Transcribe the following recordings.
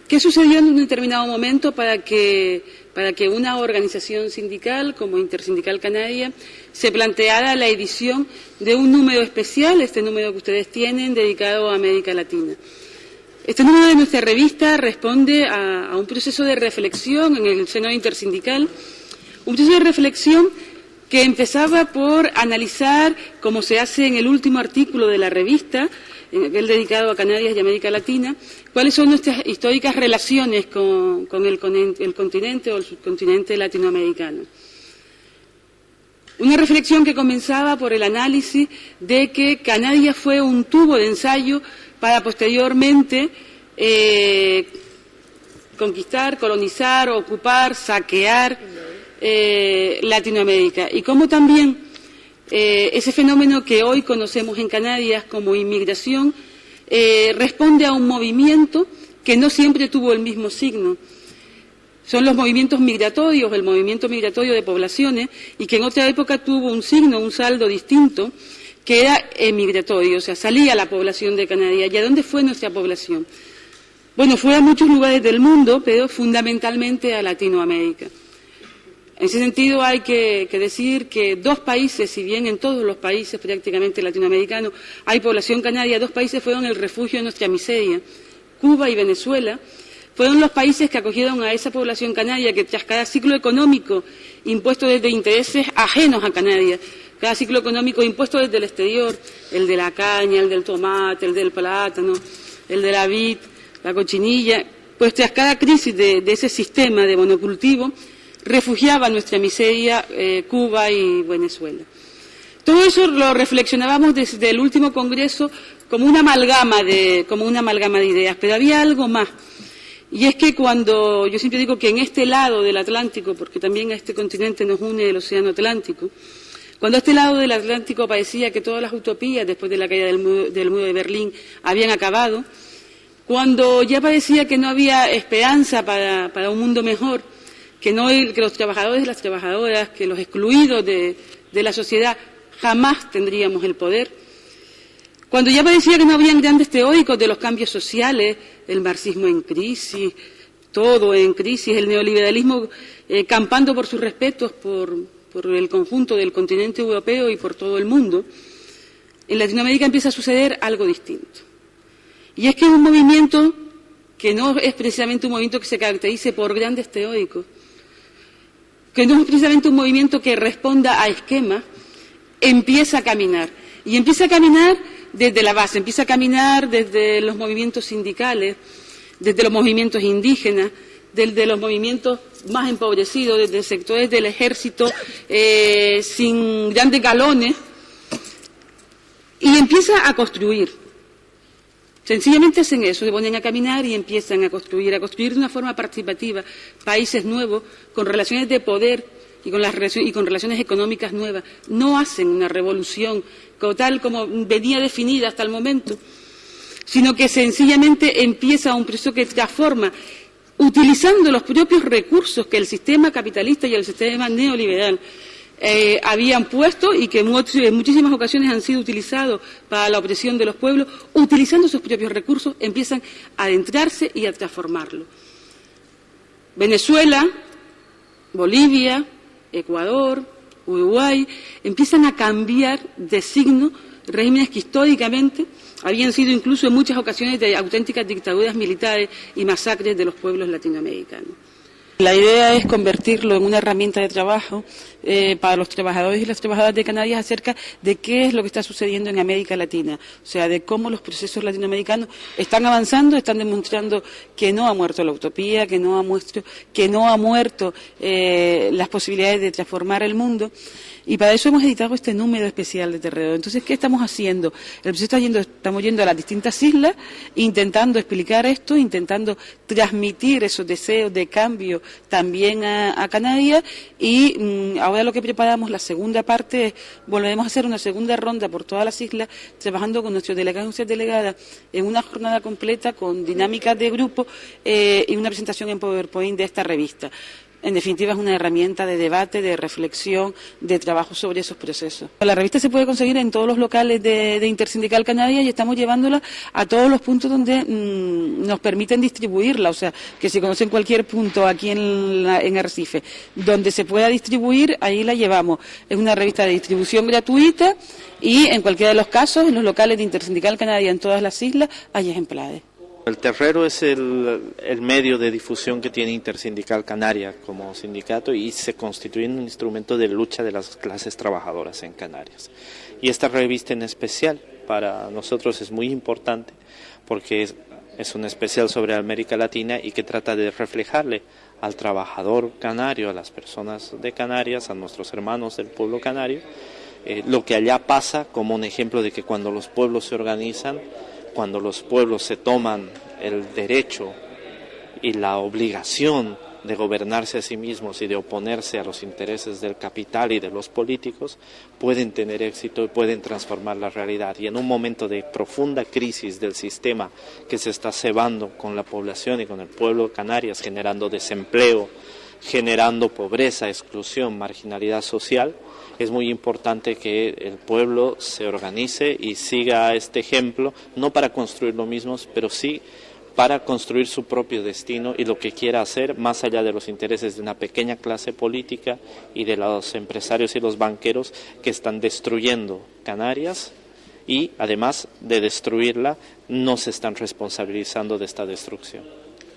¿Qué sucedió en un determinado momento para que una organización sindical como Intersindical Canaria se planteara la edición de un número especial, este número que ustedes tienen, dedicado a América Latina? Este número de nuestra revista responde a un proceso de reflexión en el seno intersindical, un proceso de reflexión que empezaba por analizar, como se hace en el último artículo de la revista, el dedicado a Canarias y América Latina, cuáles son nuestras históricas relaciones con el continente o el subcontinente latinoamericano. Una reflexión que comenzaba por el análisis de que Canarias fue un tubo de ensayo para posteriormente conquistar, colonizar, ocupar, saquear Latinoamérica, y cómo también ese fenómeno que hoy conocemos en Canarias como inmigración responde a un movimiento que no siempre tuvo el mismo signo. Son los movimientos migratorios, el movimiento migratorio de poblaciones, y que en otra época tuvo un signo, un saldo distinto, que era migratorio, o sea, salía la población de Canarias. ¿Y a dónde fue nuestra población? Bueno, fue a muchos lugares del mundo, pero fundamentalmente a Latinoamérica. En ese sentido hay que decir que dos países, si bien en todos los países prácticamente latinoamericanos hay población canaria, dos países fueron el refugio de nuestra miseria, Cuba y Venezuela. Fueron los países que acogieron a esa población canaria que tras cada ciclo económico impuesto desde intereses ajenos a Canarias, cada ciclo económico impuesto desde el exterior, el de la caña, el del tomate, el del plátano, el de la vid, la cochinilla, pues tras cada crisis de ese sistema de monocultivo, refugiaba nuestra miseria Cuba y Venezuela. Todo eso lo reflexionábamos desde el último congreso como una amalgama de ideas, pero había algo más. Y es que cuando, yo siempre digo que en este lado del Atlántico, porque también a este continente nos une el océano Atlántico, cuando a este lado del Atlántico parecía que todas las utopías después de la caída del muro de Berlín habían acabado, cuando ya parecía que no había esperanza para un mundo mejor, que los trabajadores y las trabajadoras, que los excluidos de la sociedad jamás tendríamos el poder, cuando ya parecía que no habían grandes teóricos de los cambios sociales, el marxismo en crisis, todo en crisis, el neoliberalismo campando por sus respetos por el conjunto del continente europeo y por todo el mundo, en Latinoamérica empieza a suceder algo distinto. Y es que es un movimiento que no es precisamente un movimiento que se caracterice por grandes teóricos, que no es precisamente un movimiento que responda a esquemas, empieza a caminar. Y empieza a caminar desde la base, empieza a caminar desde los movimientos sindicales, desde los movimientos indígenas, desde los movimientos más empobrecidos, desde sectores del ejército sin grandes galones, y empieza a construir. Sencillamente hacen eso, se ponen a caminar y empiezan a construir de una forma participativa países nuevos, con relaciones de poder y con relaciones económicas nuevas. No hacen una revolución tal como venía definida hasta el momento, sino que sencillamente empieza un proceso que transforma, utilizando los propios recursos que el sistema capitalista y el sistema neoliberal habían puesto y que en muchísimas ocasiones han sido utilizados para la opresión de los pueblos, utilizando sus propios recursos, empiezan a adentrarse y a transformarlo. Venezuela, Bolivia, Ecuador, Uruguay, empiezan a cambiar de signo regímenes que históricamente habían sido incluso en muchas ocasiones de auténticas dictaduras militares y masacres de los pueblos latinoamericanos. La idea es convertirlo en una herramienta de trabajo para los trabajadores y las trabajadoras de Canarias acerca de qué es lo que está sucediendo en América Latina, o sea, de cómo los procesos latinoamericanos están avanzando, están demostrando que no ha muerto la utopía, que no ha muerto las posibilidades de transformar el mundo. Y para eso hemos editado este número especial de Terreo. Entonces, ¿qué estamos haciendo? Estamos yendo a las distintas islas, intentando explicar esto, intentando transmitir esos deseos de cambio también a Canarias, y ahora lo que preparamos, la segunda parte, volveremos a hacer una segunda ronda por todas las islas, trabajando con nuestros delegados y nuestras delegadas en una jornada completa con dinámicas de grupo y una presentación en PowerPoint de esta revista. en definitiva es una herramienta de debate, de reflexión, de trabajo sobre esos procesos. La revista se puede conseguir en todos los locales de Intersindical Canarias y estamos llevándola a todos los puntos donde nos permiten distribuirla, o sea, que si conocen cualquier punto aquí en Arrecife donde se pueda distribuir, ahí la llevamos. Es una revista de distribución gratuita y en cualquiera de los casos, en los locales de Intersindical Canarias en todas las islas, hay ejemplares. El terrero es el medio de difusión que tiene Intersindical Canarias como sindicato y se constituye en un instrumento de lucha de las clases trabajadoras en Canarias. Y esta revista en especial para nosotros es muy importante porque es un especial sobre América Latina y que trata de reflejarle al trabajador canario, a las personas de Canarias, a nuestros hermanos del pueblo canario, lo que allá pasa como un ejemplo de que cuando los pueblos se organizan, cuando los pueblos se toman el derecho y la obligación de gobernarse a sí mismos y de oponerse a los intereses del capital y de los políticos, pueden tener éxito y pueden transformar la realidad. Y en un momento de profunda crisis del sistema que se está cebando con la población y con el pueblo de Canarias, generando desempleo, generando pobreza, exclusión, marginalidad social, es muy importante que el pueblo se organice y siga este ejemplo, no para construir lo mismo, pero sí para construir su propio destino y lo que quiera hacer más allá de los intereses de una pequeña clase política y de los empresarios y los banqueros que están destruyendo Canarias y además de destruirla no se están responsabilizando de esta destrucción.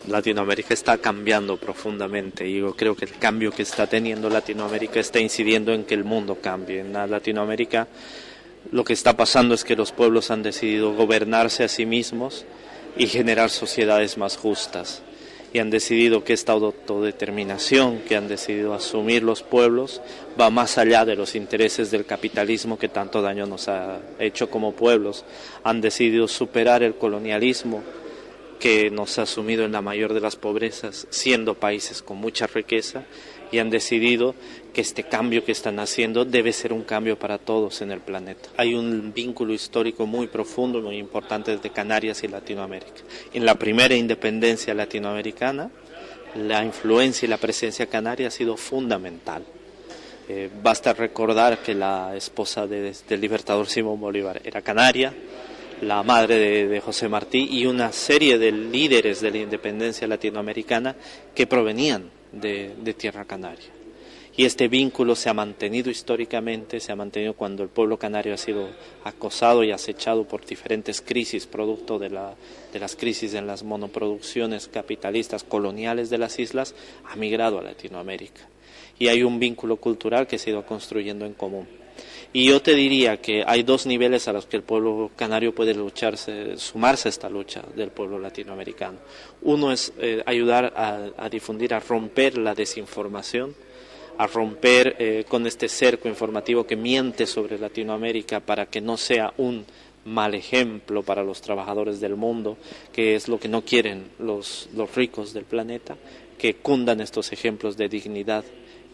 Latinoamérica está cambiando profundamente y yo creo que el cambio que está teniendo Latinoamérica está incidiendo en que el mundo cambie. En Latinoamérica lo que está pasando es que los pueblos han decidido gobernarse a sí mismos y generar sociedades más justas. Y han decidido que esta autodeterminación que han decidido asumir los pueblos va más allá de los intereses del capitalismo que tanto daño nos ha hecho como pueblos. Han decidido superar el colonialismo que nos ha sumido en la mayor de las pobrezas, siendo países con mucha riqueza, y han decidido que este cambio que están haciendo debe ser un cambio para todos en el planeta. Hay un vínculo histórico muy profundo, muy importante de Canarias y Latinoamérica. En la primera independencia latinoamericana, la influencia y la presencia canaria ha sido fundamental. Basta recordar que la esposa del libertador Simón Bolívar era canaria, la madre de José Martí y una serie de líderes de la independencia latinoamericana que provenían de tierra canaria. Y este vínculo se ha mantenido históricamente, se ha mantenido cuando el pueblo canario ha sido acosado y acechado por diferentes crisis, producto de las crisis en las monoproducciones capitalistas coloniales de las islas, ha migrado a Latinoamérica. Y hay un vínculo cultural que se ha ido construyendo en común. Y yo te diría que hay dos niveles a los que el pueblo canario puede sumarse a esta lucha del pueblo latinoamericano. Uno es ayudar a difundir, a romper la desinformación, a romper con este cerco informativo que miente sobre Latinoamérica para que no sea un mal ejemplo para los trabajadores del mundo, que es lo que no quieren los ricos del planeta, que cundan estos ejemplos de dignidad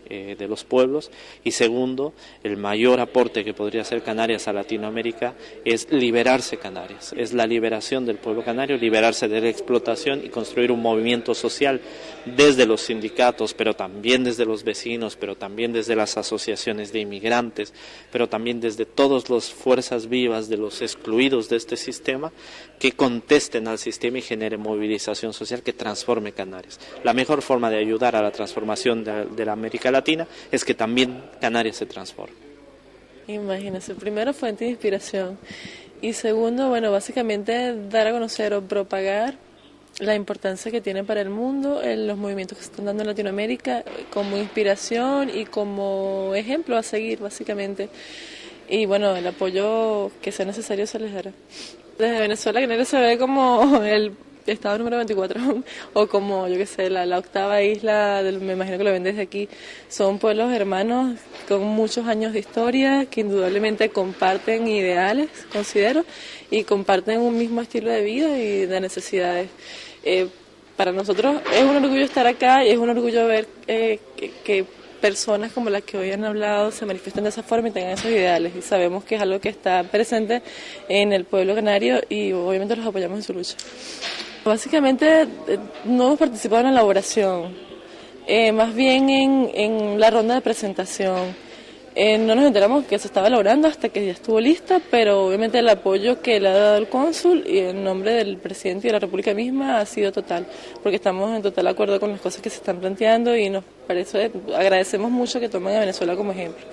de los pueblos. Y segundo, el mayor aporte que podría hacer Canarias a Latinoamérica es liberarse Canarias, es la liberación del pueblo canario, liberarse de la explotación y construir un movimiento social desde los sindicatos, pero también desde los vecinos, pero también desde las asociaciones de inmigrantes, pero también desde todas las fuerzas vivas de los excluidos de este sistema, que contesten al sistema y generen movilización social que transforme Canarias. La mejor forma de ayudar a la transformación de la América Latina es que también Canarias se transforme. Imagínense, primero fuente de inspiración y segundo, bueno, básicamente dar a conocer o propagar la importancia que tiene para el mundo en los movimientos que se están dando en Latinoamérica como inspiración y como ejemplo a seguir básicamente. Y bueno, el apoyo que sea necesario se les dará. Desde Venezuela Canarias se ve como el estado número 24 o como, yo qué sé, la octava isla, me imagino que lo ven desde aquí. Son pueblos hermanos con muchos años de historia que indudablemente comparten ideales, considero, y comparten un mismo estilo de vida y de necesidades. Para nosotros es un orgullo estar acá y es un orgullo ver que personas como las que hoy han hablado se manifiesten de esa forma y tengan esos ideales, y sabemos que es algo que está presente en el pueblo canario y obviamente los apoyamos en su lucha. Básicamente no hemos participado en la elaboración, más bien en la ronda de presentación. No nos enteramos que se estaba logrando hasta que ya estuvo lista, pero obviamente el apoyo que le ha dado el cónsul y en nombre del presidente y de la República misma ha sido total, porque estamos en total acuerdo con las cosas que se están planteando y nos parece, agradecemos mucho que tomen a Venezuela como ejemplo.